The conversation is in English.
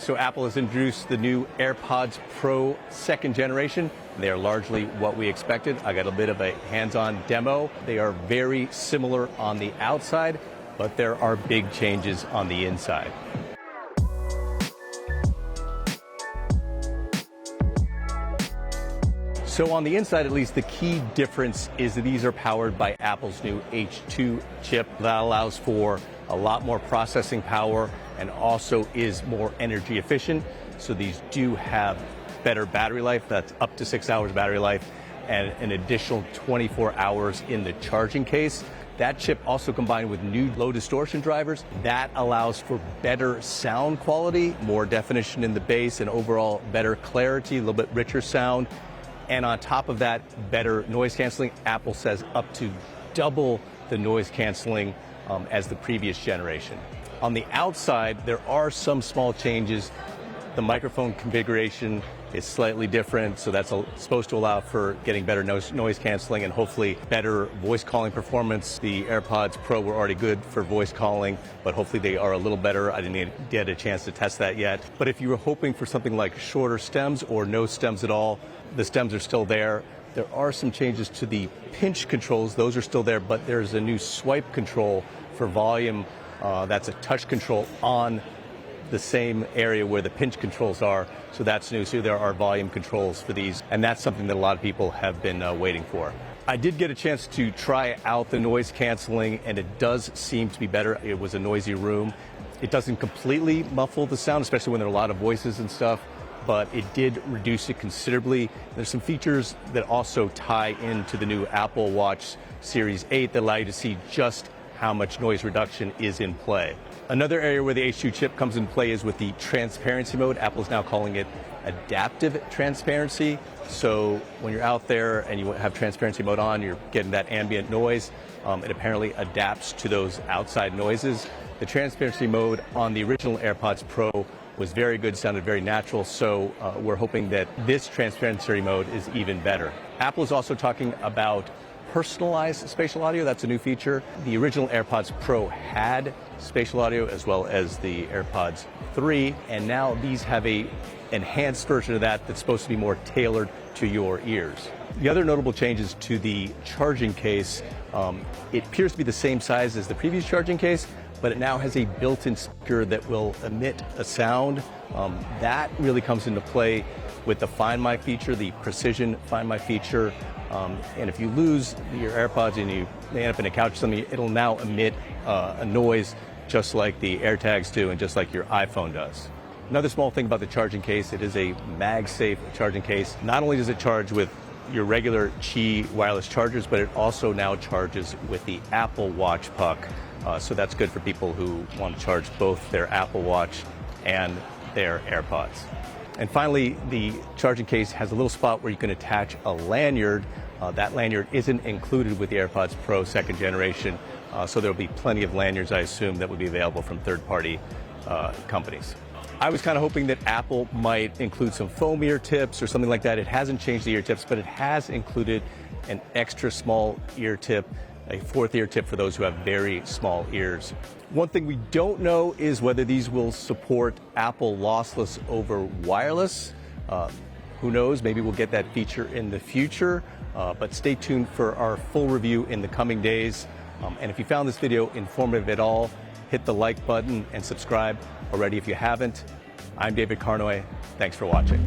So Apple has introduced the new Airpods Pro 2nd generation. They are largely what we expected. I got a bit of a hands-on demo. They are very similar on the outside, but there are big changes on the inside. So on the inside, at least, the key difference is that these are powered by Apple's new H2 chip that allows for a lot more processing power and also is more energy efficient. So these do have better battery life. That's up to 6 hours battery life and an additional 24 hours in the charging case. That chip also combined with new low distortion drivers, that allows for better sound quality, more definition in the bass, and overall better clarity, a little bit richer sound. And on top of that, better noise canceling. Apple says up to double the noise canceling as the previous generation. On the outside, there are some small changes. The microphone configuration is slightly different, so that's supposed to allow for getting better noise canceling and hopefully better voice calling performance. The AirPods Pro were already good for voice calling, but hopefully they are a little better. I didn't get a chance to test that yet. But if you were hoping for something like shorter stems or no stems at all, the stems are still there. There are some changes to the pinch controls. Those are still there, but there's a new swipe control for volume. That's a touch control on the same area where the pinch controls are. So that's new. So there are volume controls for these. And that's something that a lot of people have been waiting for. I did get a chance to try out the noise canceling, and it does seem to be better. It was a noisy room. It doesn't completely muffle the sound, especially when there are a lot of voices and stuff, but it did reduce it considerably. There's some features that also tie into the new Apple Watch Series 8 that allow you to see just how much noise reduction is in play. Another area where the H2 chip comes in play is with the transparency mode. Apple's now calling it adaptive transparency. So when you're out there and you have transparency mode on, you're getting that ambient noise. It apparently adapts to those outside noises. The transparency mode on the original AirPods Pro was very good, sounded very natural, so we're hoping that this transparency mode is even better. Apple is also talking about personalized spatial audio. That's a new feature. The original AirPods Pro had spatial audio as well as the AirPods 3, and now these have a enhanced version of that that's supposed to be more tailored to your ears. The other notable changes to the charging case, it appears to be the same size as the previous charging case, but it now has a built-in speaker that will emit a sound. That really comes into play with the Find My feature, the precision Find My feature. And if you lose your AirPods and you end up in a couch or something, it'll now emit a noise just like the AirTags do and just like your iPhone does. Another small thing about the charging case, it is a MagSafe charging case. Not only does it charge with your regular Qi wireless chargers, but it also now charges with the Apple Watch puck. So that's good for people who want to charge both their Apple Watch and their AirPods. And finally, the charging case has a little spot where you can attach a lanyard. That lanyard isn't included with the AirPods Pro 2nd generation, so there'll be plenty of lanyards, I assume, that would be available from third-party companies. I was kind of hoping that Apple might include some foam ear tips or something like that. It hasn't changed the ear tips, but it has included an extra small ear tip, a fourth ear tip for those who have very small ears. One thing we don't know is whether these will support Apple lossless over wireless. Who knows? Maybe we'll get that feature in the future, but stay tuned for our full review in the coming days. And if you found this video informative at all, hit the like button and subscribe already if you haven't. I'm David Carnoy. Thanks for watching.